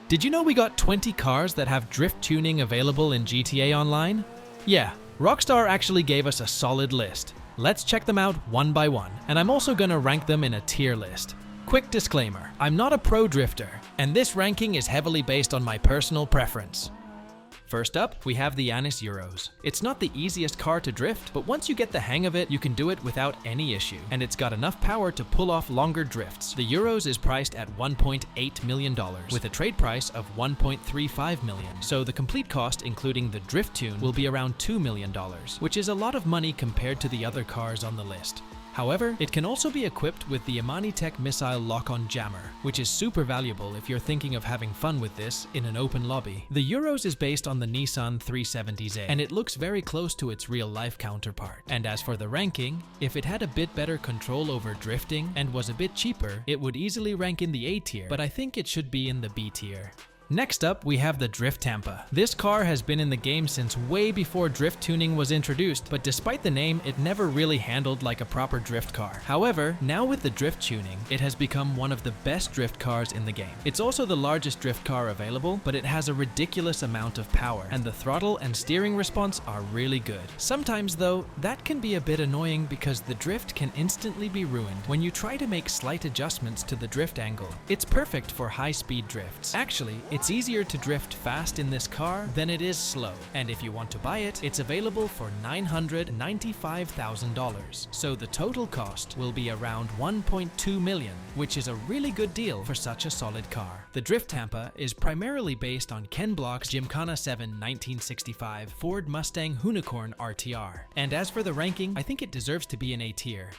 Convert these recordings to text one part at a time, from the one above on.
Did you know we got 20 cars that have drift tuning available in GTA Online? Yeah, Rockstar actually gave us a solid list. Let's check them out one by one, and I'm also gonna rank them in a tier list. Quick disclaimer, I'm not a pro drifter, and this ranking is heavily based on my personal preference. First up, we have the Anis Euros. It's not the easiest car to drift, but once you get the hang of it, you can do it without any issue, and it's got enough power to pull off longer drifts. The Euros is priced at $1.8 million, with a trade price of $1.35 million, so the complete cost, including the drift tune, will be around $2 million, which is a lot of money compared to the other cars on the list. However, it can also be equipped with the Amanitech Missile Lock-On Jammer, which is super valuable if you're thinking of having fun with this in an open lobby. The Euros is based on the Nissan 370Z, and it looks very close to its real-life counterpart. And as for the ranking, if it had a bit better control over drifting and was a bit cheaper, it would easily rank in the A tier, but I think it should be in the B tier. Next up, we have the Drift Tampa. This car has been in the game since way before drift tuning was introduced, but despite the name, it never really handled like a proper drift car. However, now with the drift tuning, it has become one of the best drift cars in the game. It's also the largest drift car available, but it has a ridiculous amount of power, and the throttle and steering response are really good. Sometimes though, that can be a bit annoying because the drift can instantly be ruined when you try to make slight adjustments to the drift angle. It's perfect for high-speed drifts. Actually, it's easier to drift fast in this car than it is slow, and if you want to buy it, it's available for $995,000. So the total cost will be around $1.2 million, which is a really good deal for such a solid car. The Drift Tampa is primarily based on Ken Block's Gymkhana 7 1965 Ford Mustang Unicorn RTR. And as for the ranking, I think it deserves to be in A tier.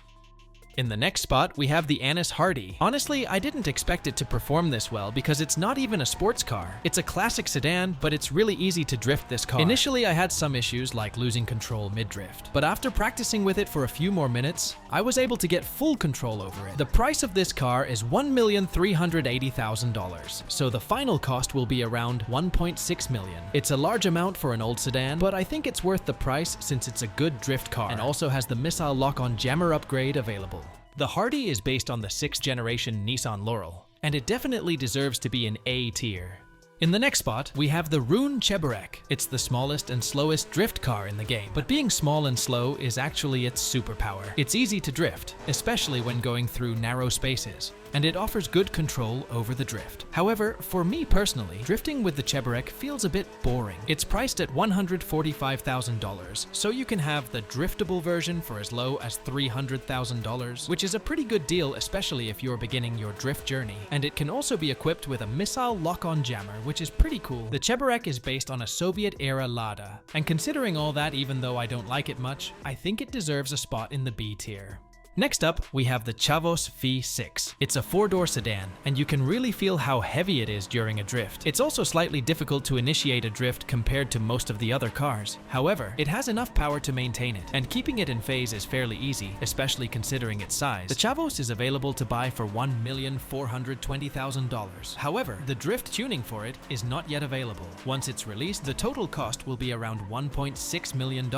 In the next spot, we have the Anis Hardy. Honestly, I didn't expect it to perform this well because it's not even a sports car. It's a classic sedan, but it's really easy to drift this car. Initially, I had some issues like losing control mid-drift, but after practicing with it for a few more minutes, I was able to get full control over it. The price of this car is $1,380,000, so the final cost will be around $1.6 million. It's a large amount for an old sedan, but I think it's worth the price since it's a good drift car and also has the Missile Lock-On Jammer upgrade available. The Hardy is based on the 6th generation Nissan Laurel, and it definitely deserves to be an A tier. In the next spot, we have the Rune Cheburek. It's the smallest and slowest drift car in the game, but being small and slow is actually its superpower. It's easy to drift, especially when going through narrow spaces, and it offers good control over the drift. However, for me personally, drifting with the Cheburek feels a bit boring. It's priced at $145,000, so you can have the driftable version for as low as $300,000, which is a pretty good deal, especially if you're beginning your drift journey. And it can also be equipped with a Missile Lock-On Jammer, which is pretty cool. The Cheburek is based on a Soviet-era Lada, and considering all that, even though I don't like it much, I think it deserves a spot in the B tier. Next up, we have the Chavos V6. It's a 4-door sedan, and you can really feel how heavy it is during a drift. It's also slightly difficult to initiate a drift compared to most of the other cars. However, it has enough power to maintain it, and keeping it in phase is fairly easy, especially considering its size. The Chavos is available to buy for $1,420,000. However, the drift tuning for it is not yet available. Once it's released, the total cost will be around $1.6 million,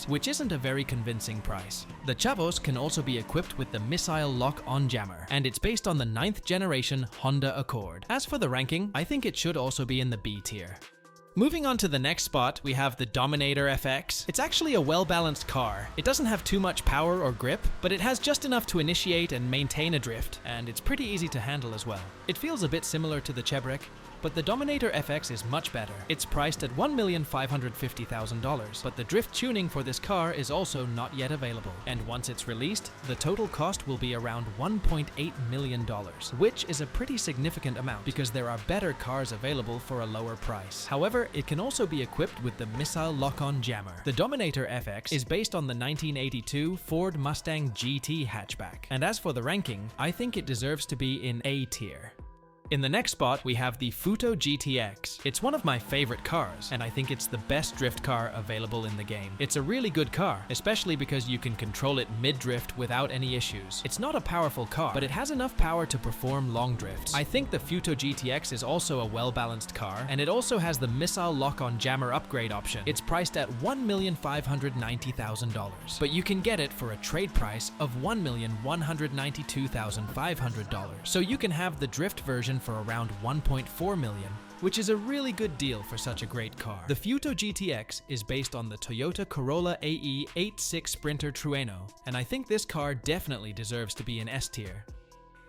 which isn't a very convincing price. The Chavos can also be equipped with the Missile Lock-On Jammer, and it's based on the 9th generation Honda Accord. As for the ranking, I think it should also be in the B tier. Moving on to the next spot, we have the Dominator FX. It's actually a well-balanced car. It doesn't have too much power or grip, but it has just enough to initiate and maintain a drift, and it's pretty easy to handle as well. It feels a bit similar to the Cheburek, but the Dominator FX is much better. It's priced at $1,550,000, but the drift tuning for this car is also not yet available. And once it's released, the total cost will be around $1.8 million, which is a pretty significant amount because there are better cars available for a lower price. However, it can also be equipped with the Missile Lock-On Jammer. The Dominator FX is based on the 1982 Ford Mustang GT hatchback, and as for the ranking, I think it deserves to be in A tier. In the next spot, we have the Futo GTX. It's one of my favorite cars, and I think it's the best drift car available in the game. It's a really good car, especially because you can control it mid-drift without any issues. It's not a powerful car, but it has enough power to perform long drifts. I think the Futo GTX is also a well-balanced car, and it also has the Missile Lock-On Jammer upgrade option. It's priced at $1,590,000, but you can get it for a trade price of $1,192,500, so you can have the drift version for around $1.4 million, which is a really good deal for such a great car. The Futo GTX is based on the Toyota Corolla AE 86 Sprinter Trueno, and I think this car definitely deserves to be in S tier.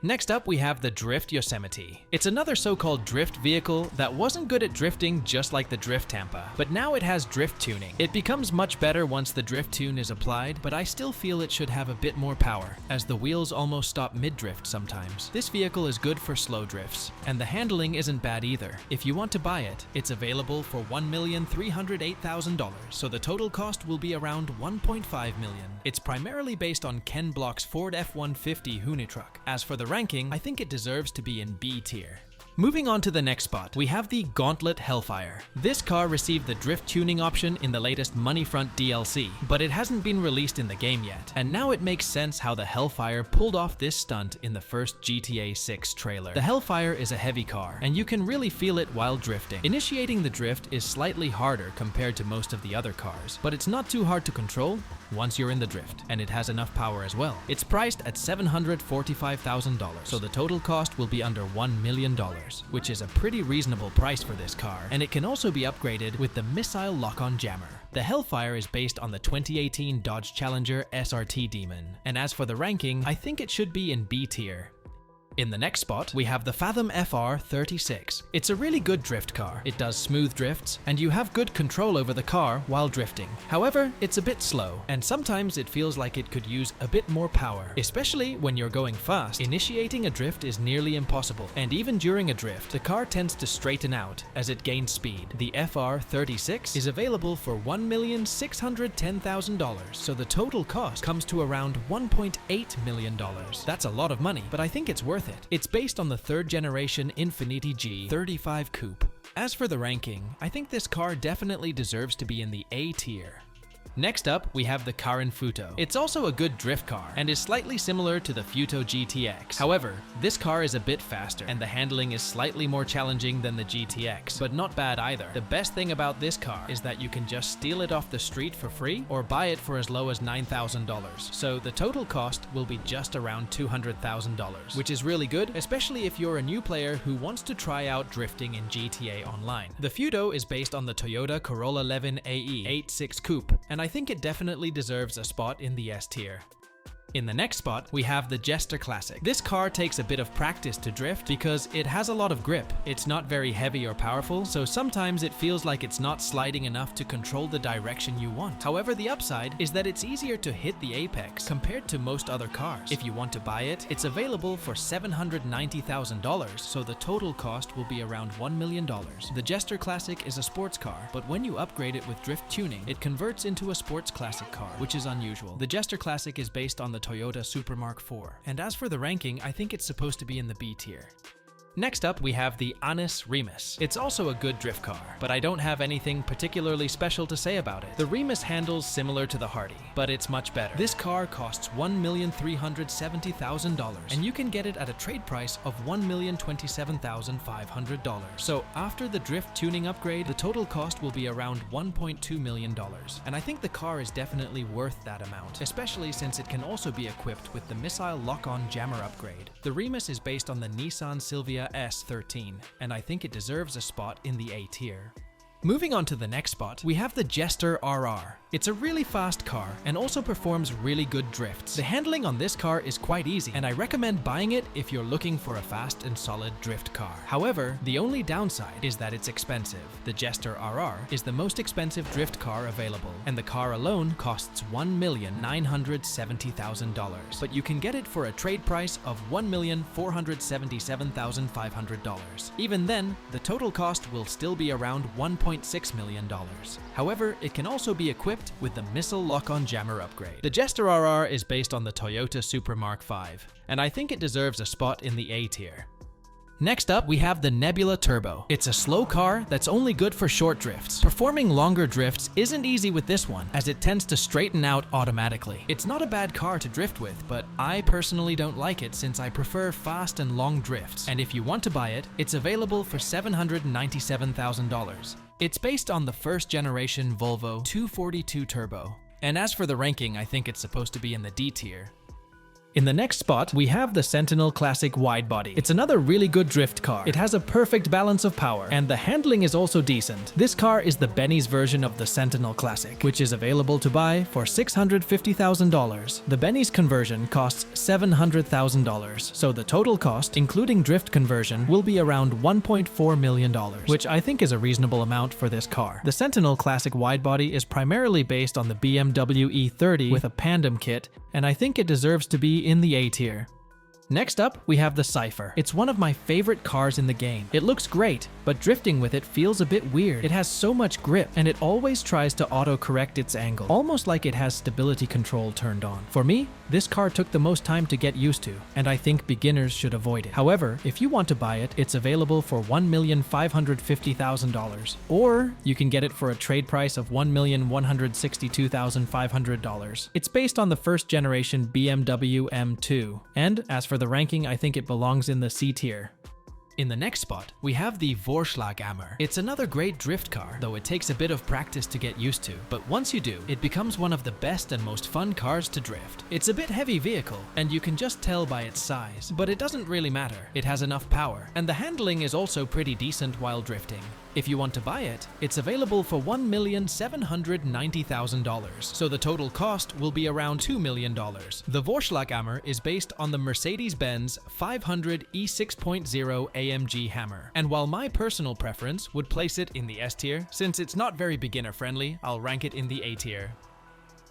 Next up, we have the Drift Yosemite. It's another so-called drift vehicle that wasn't good at drifting just like the Drift Tampa, but now it has drift tuning. It becomes much better once the drift tune is applied, but I still feel it should have a bit more power, as the wheels almost stop mid-drift sometimes. This vehicle is good for slow drifts, and the handling isn't bad either. If you want to buy it, it's available for $1,308,000, so the total cost will be around $1.5 million. It's primarily based on Ken Block's Ford F-150 Huni truck. As for the ranking, I think it deserves to be in B tier. Moving on to the next spot, we have the Gauntlet Hellfire. This car received the drift tuning option in the latest Moneyfront DLC, but it hasn't been released in the game yet, and now it makes sense how the Hellfire pulled off this stunt in the first GTA 6 trailer. The Hellfire is a heavy car, and you can really feel it while drifting. Initiating the drift is slightly harder compared to most of the other cars, but it's not too hard to control once you're in the drift, and it has enough power as well. It's priced at $745,000, so the total cost will be under $1 million. Which is a pretty reasonable price for this car, and it can also be upgraded with the missile lock-on jammer. The Hellfire is based on the 2018 Dodge Challenger SRT Demon, and as for the ranking, I think it should be in B tier. In the next spot, we have the Fathom FR36. It's a really good drift car. It does smooth drifts, and you have good control over the car while drifting. However, it's a bit slow, and sometimes it feels like it could use a bit more power, especially when you're going fast. Initiating a drift is nearly impossible, and even during a drift, the car tends to straighten out as it gains speed. The FR36 is available for $1,610,000, so the total cost comes to around $1.8 million. That's a lot of money, but I think it's worth it. It's based on the third generation Infiniti G35 Coupe. As for the ranking, I think this car definitely deserves to be in the A tier. Next up, we have the Karin Futo. It's also a good drift car and is slightly similar to the Futo GTX. However, this car is a bit faster and the handling is slightly more challenging than the GTX, but not bad either. The best thing about this car is that you can just steal it off the street for free or buy it for as low as $9,000. So the total cost will be just around $200,000, which is really good, especially if you're a new player who wants to try out drifting in GTA Online. The Futo is based on the Toyota Corolla 11 AE 86 Coupe, and I think it definitely deserves a spot in the S tier. In the next spot, we have the Jester Classic. This car takes a bit of practice to drift because it has a lot of grip. It's not very heavy or powerful, so sometimes it feels like it's not sliding enough to control the direction you want. However, the upside is that it's easier to hit the apex compared to most other cars. If you want to buy it, it's available for $790,000, so the total cost will be around $1 million. The Jester Classic is a sports car, but when you upgrade it with drift tuning, it converts into a sports classic car, which is unusual. The Jester Classic is based on the Toyota Super Mark IV, and as for the ranking, I think it's supposed to be in the B tier. Next up, we have the Remus. It's also a good drift car, but I don't have anything particularly special to say about it. The Remus handles similar to the Hardy, but it's much better. This car costs $1,370,000, and you can get it at a trade price of $1,027,500. So after the drift tuning upgrade, the total cost will be around $1.2 million, and I think the car is definitely worth that amount, especially since it can also be equipped with the missile lock-on jammer upgrade. The Remus is based on the Nissan Silvia S13, and I think it deserves a spot in the A tier. Moving on to the next spot, we have the Jester RR. It's a really fast car and also performs really good drifts. The handling on this car is quite easy, and I recommend buying it if you're looking for a fast and solid drift car. However, the only downside is that it's expensive. The Jester RR is the most expensive drift car available, and the car alone costs $1,970,000. But you can get it for a trade price of $1,477,500. Even then, the total cost will still be around $1.6 million. However, it can also be equipped with the missile lock-on jammer upgrade. The Jester RR is based on the Toyota Super Mark V, and I think it deserves a spot in the A tier. Next up, we have the Nebula Turbo. It's a slow car that's only good for short drifts. Performing longer drifts isn't easy with this one, as it tends to straighten out automatically. It's not a bad car to drift with, but I personally don't like it since I prefer fast and long drifts. And if you want to buy it, it's available for $797,000. It's based on the first generation Volvo 242 Turbo. And as for the ranking, I think it's supposed to be in the D tier. In the next spot, we have the Sentinel Classic Widebody. It's another really good drift car. It has a perfect balance of power, and the handling is also decent. This car is the Benny's version of the Sentinel Classic, which is available to buy for $650,000. The Benny's conversion costs $700,000, so the total cost, including drift conversion, will be around $1.4 million, which I think is a reasonable amount for this car. The Sentinel Classic Widebody is primarily based on the BMW E30 with a Pandem kit, and I think it deserves to be in the A tier. Next up, we have the Cipher. It's one of my favorite cars in the game. It looks great, but drifting with it feels a bit weird. It has so much grip, and it always tries to auto-correct its angle, almost like it has stability control turned on. For me, this car took the most time to get used to, and I think beginners should avoid it. However, if you want to buy it, it's available for $1,550,000, or you can get it for a trade price of $1,162,500. It's based on the first generation BMW M2, and as for the ranking, I think it belongs in the C tier. In the next spot, we have the Vorschlag Hammer. It's another great drift car, though it takes a bit of practice to get used to. But once you do, it becomes one of the best and most fun cars to drift. It's a bit heavy vehicle, and you can just tell by its size. But it doesn't really matter. It has enough power, and the handling is also pretty decent while drifting. If you want to buy it, it's available for $1,790,000, so the total cost will be around $2 million. The Vorschlag Hammer is based on the Mercedes-Benz 500 E6.0 AMG Hammer, and while my personal preference would place it in the S tier, since it's not very beginner-friendly, I'll rank it in the A tier.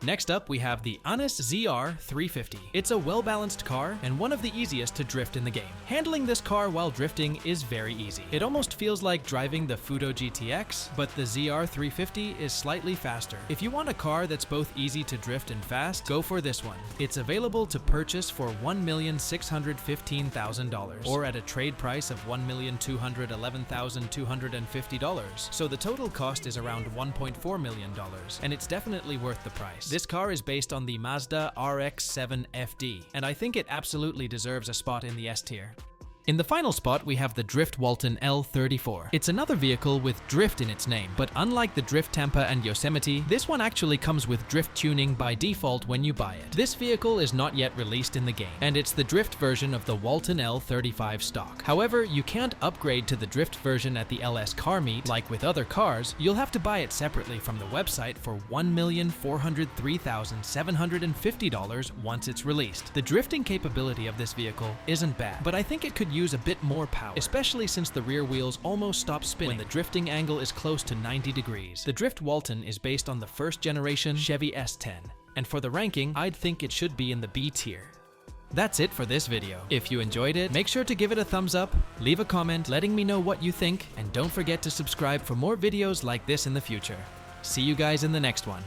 Next up, we have the Anis ZR350. It's a well-balanced car and one of the easiest to drift in the game. Handling this car while drifting is very easy. It almost feels like driving the Futo GTX, but the ZR350 is slightly faster. If you want a car that's both easy to drift and fast, go for this one. It's available to purchase for $1,615,000, or at a trade price of $1,211,250, so the total cost is around $1.4 million, and it's definitely worth the price. This car is based on the Mazda RX-7 FD, and I think it absolutely deserves a spot in the S tier. In the final spot, we have the Drift Walton L34. It's another vehicle with drift in its name, but unlike the Drift Tampa and Yosemite, this one actually comes with drift tuning by default when you buy it. This vehicle is not yet released in the game, and it's the drift version of the Walton L35 stock. However, you can't upgrade to the drift version at the LS car meet. Like with other cars, you'll have to buy it separately from the website for $1,403,750 once it's released. The drifting capability of this vehicle isn't bad, but I think it could use a bit more power, especially since the rear wheels almost stop spinning when the drifting angle is close to 90 degrees. The Drift Walton is based on the first generation Chevy S10, and for the ranking, I'd think it should be in the B tier. That's it for this video. If you enjoyed it, make sure to give it a thumbs up, leave a comment letting me know what you think, and don't forget to subscribe for more videos like this in the future. See you guys in the next one.